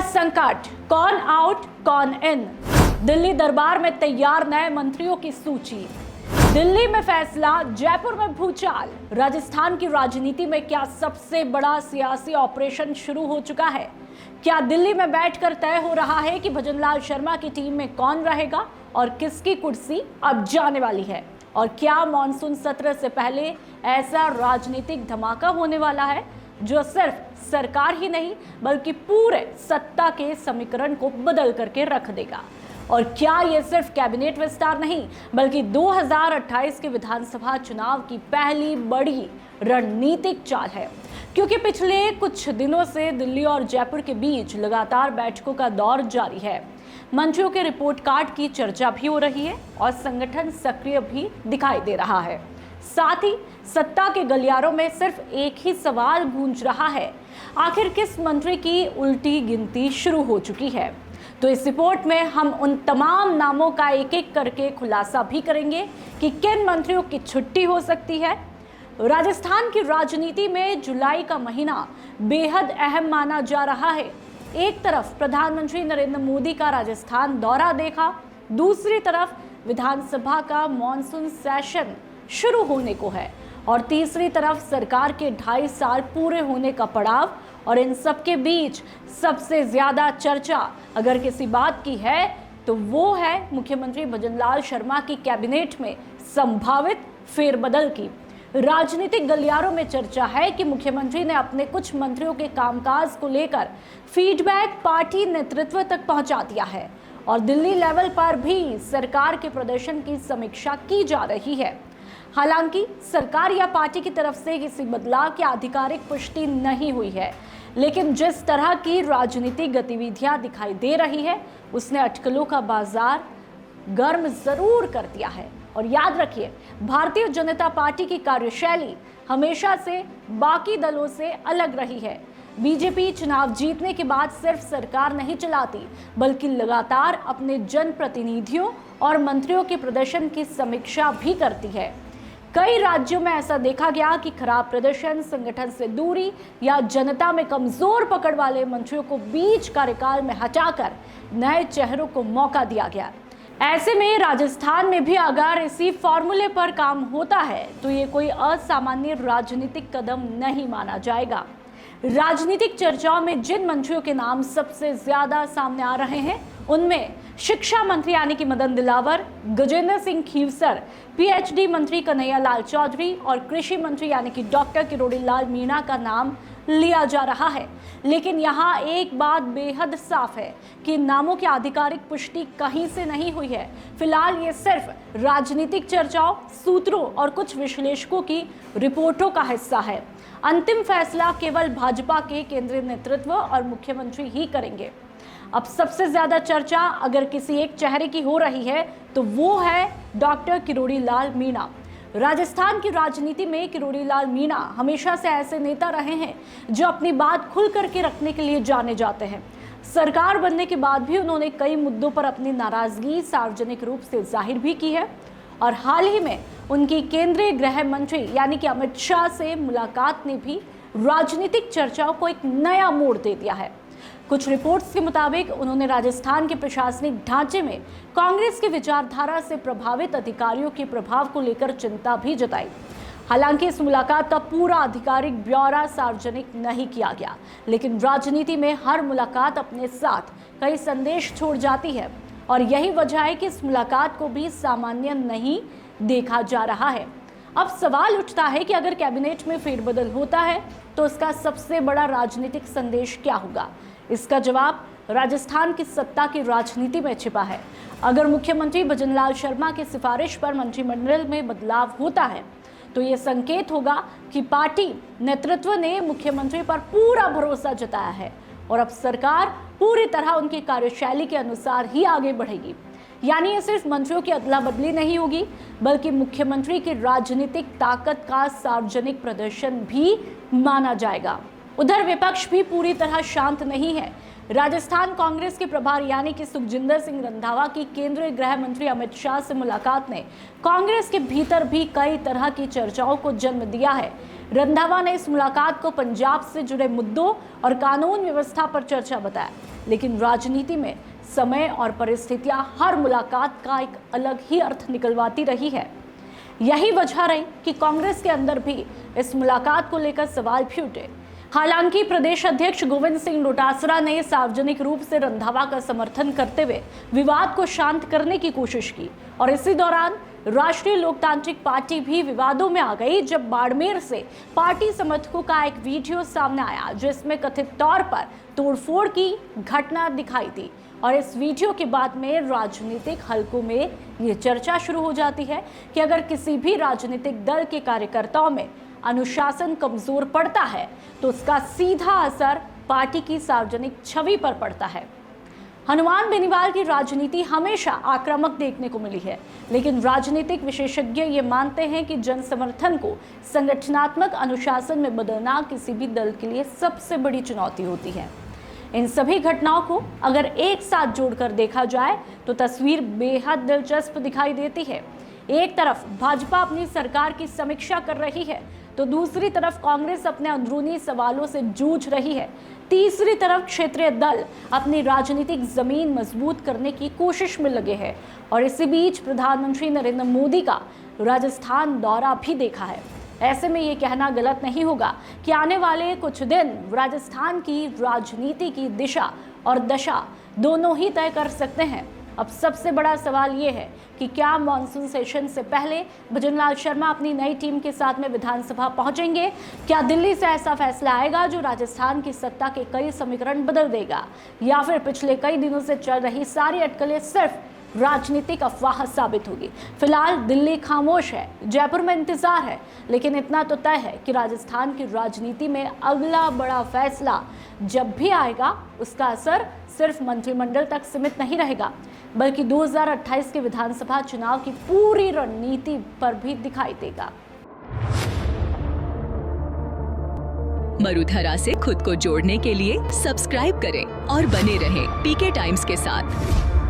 संकट, कौन आउट कौन इन। दिल्ली दरबार में तैयार नए मंत्रियों की सूची। दिल्ली में फैसला, जयपुर में भूचाल। राजस्थान की राजनीति में क्या सबसे बड़ा सियासी ऑपरेशन शुरू हो चुका है? क्या दिल्ली में बैठकर तय हो रहा है कि भजनलाल शर्मा की टीम में कौन रहेगा और किसकी कुर्सी अब जाने वाली है? और क्या मॉनसून सत्र से पहले ऐसा राजनीतिक धमाका होने वाला है जो सिर्फ सरकार ही नहीं बल्कि पूरे सत्ता के समीकरण को बदल करके रख देगा? और क्या ये सिर्फ कैबिनेट विस्तार नहीं बल्कि 2028 के विधानसभा चुनाव की पहली बड़ी रणनीतिक चाल है? क्योंकि पिछले कुछ दिनों से दिल्ली और जयपुर के बीच लगातार बैठकों का दौर जारी है। मंत्रियों के रिपोर्ट कार्ड की चर्चा भी हो रही है और संगठन सक्रिय भी दिखाई दे रहा है। साथ ही सत्ता के गलियारों में सिर्फ एक ही सवाल गूंज रहा है, आखिर किस मंत्री की उल्टी गिनती शुरू हो चुकी है? तो इस रिपोर्ट में हम उन तमाम नामों का एक एक करके खुलासा भी करेंगे कि किन मंत्रियों की छुट्टी हो सकती है। राजस्थान की राजनीति में जुलाई का महीना बेहद अहम माना जा रहा है। एक तरफ प्रधानमंत्री नरेंद्र मोदी का राजस्थान दौरा देखा, दूसरी तरफ विधानसभा का मॉनसून सेशन शुरू होने को है और तीसरी तरफ सरकार के 2.5 साल पूरे होने का पड़ाव। और इन सब के बीच सबसे ज्यादा चर्चा अगर किसी बात की है तो वो है मुख्यमंत्री भजनलाल शर्मा की कैबिनेट में संभावित फेरबदल की। राजनीतिक गलियारों में चर्चा है कि मुख्यमंत्री ने अपने कुछ मंत्रियों के कामकाज को लेकर फीडबैक पार्टी नेतृत्व तक पहुंचा दिया है और दिल्ली लेवल पर भी सरकार के प्रदर्शन की समीक्षा की जा रही है। हालांकि सरकार या पार्टी की तरफ से किसी बदलाव की आधिकारिक पुष्टि नहीं हुई है, लेकिन जिस तरह की राजनीतिक गतिविधियां दिखाई दे रही है उसने अटकलों का बाजार गर्म जरूर कर दिया है। और याद रखिए, भारतीय जनता पार्टी की कार्यशैली हमेशा से बाकी दलों से अलग रही है। बीजेपी चुनाव जीतने के बाद सिर्फ सरकार नहीं चलाती बल्कि लगातार अपने जनप्रतिनिधियों और मंत्रियों के प्रदर्शन की समीक्षा भी करती है। कई राज्यों में ऐसा देखा गया कि खराब प्रदर्शन, संगठन से दूरी या जनता में कमजोर पकड़ वाले मंत्रियों को बीच कार्यकाल में हटाकर नए चेहरों को मौका दिया गया। ऐसे में राजस्थान में भी अगर इसी फॉर्मूले पर काम होता है तो ये कोई असामान्य राजनीतिक कदम नहीं माना जाएगा। राजनीतिक चर्चाओं में जिन मंत्रियों के नाम सबसे ज्यादा सामने आ रहे हैं उनमें शिक्षा मंत्री यानी कि मदन दिलावर, गजेंद्र सिंह खीवसर, पीएचडी मंत्री कन्हैया लाल चौधरी और कृषि मंत्री यानी कि डॉक्टर किरोड़ी लाल मीणा का नाम लिया जा रहा है। लेकिन यहाँ एक बात बेहद साफ है कि नामों की आधिकारिक पुष्टि कहीं से नहीं हुई है। फिलहाल ये सिर्फ राजनीतिक चर्चाओं, सूत्रों और कुछ विश्लेषकों की रिपोर्टों का हिस्सा है। अंतिम फैसला केवल भाजपा के केंद्रीय नेतृत्व और मुख्यमंत्री ही करेंगे। अब सबसे ज्यादा चर्चा अगर किसी एक चेहरे की हो रही है तो वो है डॉक्टर किरोड़ी लाल मीणा। राजस्थान की राजनीति में किरोड़ी लाल मीणा हमेशा से ऐसे नेता रहे हैं जो अपनी बात खुल करके रखने के लिए जाने जाते हैं। सरकार बनने के बाद भी उन्होंने कई मुद्दों पर अपनी नाराजगी सार्वजनिक रूप से जाहिर भी की है और हाल ही में उनकी केंद्रीय गृह मंत्री यानी कि अमित शाह से मुलाकात ने भी राजनीतिक चर्चाओं को एक नया मोड़ दे दिया है। कुछ रिपोर्ट्स के मुताबिक उन्होंने राजस्थान के प्रशासनिक ढांचे में कांग्रेस की विचारधारा से प्रभावित अधिकारियों के प्रभाव को लेकर चिंता भी जताई। हालांकि इस मुलाकात का पूरा आधिकारिक ब्यौरा सार्वजनिक नहीं किया गया, लेकिन राजनीति में हर मुलाकात अपने साथ कई संदेश छोड़ जाती है और यही वजह है कि इस मुलाकात को भी सामान्य नहीं देखा जा रहा है। अब सवाल उठता है कि अगर कैबिनेट में फेरबदल होता है तो उसका सबसे बड़ा राजनीतिक संदेश क्या होगा? इसका जवाब राजस्थान की सत्ता की राजनीति में छिपा है। अगर मुख्यमंत्री भजनलाल शर्मा की सिफारिश पर मंत्रिमंडल में बदलाव होता है तो ये संकेत होगा कि पार्टी नेतृत्व ने मुख्यमंत्री पर पूरा भरोसा जताया है और अब सरकार पूरी तरह उनकी कार्यशैली के अनुसार ही आगे बढ़ेगी। यानी ये सिर्फ मंत्रियों की अदला बदली नहीं होगी बल्कि मुख्यमंत्री की राजनीतिक ताकत का सार्वजनिक प्रदर्शन भी माना जाएगा। उधर विपक्ष भी पूरी तरह शांत नहीं है। राजस्थान कांग्रेस के प्रभारी यानी कि सुखजिंदर सिंह रंधावा की केंद्रीय गृह मंत्री अमित शाह से मुलाकात ने कांग्रेस के भीतर भी कई तरह की चर्चाओं को जन्म दिया है। रंधावा ने इस मुलाकात को पंजाब से जुड़े मुद्दों और कानून व्यवस्था पर चर्चा बताया। लेकिन राजनीति में समय और परिस्थितियां हर मुलाकात का एक अलग ही अर्थ निकलवाती रही है। यही वजह रही कि कांग्रेस के अंदर भी इस मुलाकात को लेकर सवाल भी उठे। हालांकि प्रदेश अध्यक्ष गोविंद सिंह डोटासरा ने सार्वजनिक रूप से रंधावा का समर्थन करते हुए विवाद को शांत करने की कोशिश की और इसी दौरान राष्ट्रीय लोकतांत्रिक पार्टी भी विवादों में आ गई जब बाड़मेर से पार्टी समर्थकों का एक वीडियो सामने आया जिसमें कथित तौर पर तोड़फोड़ की घटना दिखाई दी। और इस वीडियो के बाद में राजनीतिक हलकों में ये चर्चा शुरू हो जाती है कि अगर किसी भी राजनीतिक दल के कार्यकर्ताओं में अनुशासन कमजोर पड़ता है तो उसका सीधा असर पार्टी की सार्वजनिक छवि पर पड़ता है। हनुमान बेनीवाल की राजनीति हमेशा आक्रामक देखने को मिली है, लेकिन राजनीतिक विशेषज्ञ ये मानते हैं कि जन समर्थन को संगठनात्मक अनुशासन में बदलना किसी भी दल के लिए सबसे बड़ी चुनौती होती है। इन सभी घटनाओं को अगर एक साथ जोड़कर देखा जाए तो तस्वीर बेहद दिलचस्प दिखाई देती है। एक तरफ भाजपा अपनी सरकार की समीक्षा कर रही है तो दूसरी तरफ कांग्रेस अपने अंदरूनी सवालों से जूझ रही है। तीसरी तरफ क्षेत्रीय दल अपनी राजनीतिक जमीन मजबूत करने की कोशिश में लगे हैं और इसी बीच प्रधानमंत्री नरेंद्र मोदी का राजस्थान दौरा भी देखा है। ऐसे में ये कहना गलत नहीं होगा कि आने वाले कुछ दिन राजस्थान की राजनीति की दिशा और दशा दोनों ही तय कर सकते हैं। अब सबसे बड़ा सवाल ये है कि क्या मॉनसून सेशन से पहले भजनलाल शर्मा अपनी नई टीम के साथ में विधानसभा पहुंचेंगे? क्या दिल्ली से ऐसा फैसला आएगा जो राजस्थान की सत्ता के कई समीकरण बदल देगा, या फिर पिछले कई दिनों से चल रही सारी अटकलें सिर्फ राजनीतिक अफवाह साबित होगी? फिलहाल दिल्ली खामोश है, जयपुर में इंतजार है, लेकिन इतना तो तय है कि राजस्थान की राजनीति में अगला बड़ा फैसला जब भी आएगा उसका असर सिर्फ मंत्रिमंडल तक सीमित नहीं रहेगा, बल्कि 2028 के विधानसभा चुनाव की पूरी रणनीति पर भी दिखाई देगा। मरुधरा से खुद को जोड़ने के लिए सब्सक्राइब करें और बने रहें पीके टाइम्स के साथ।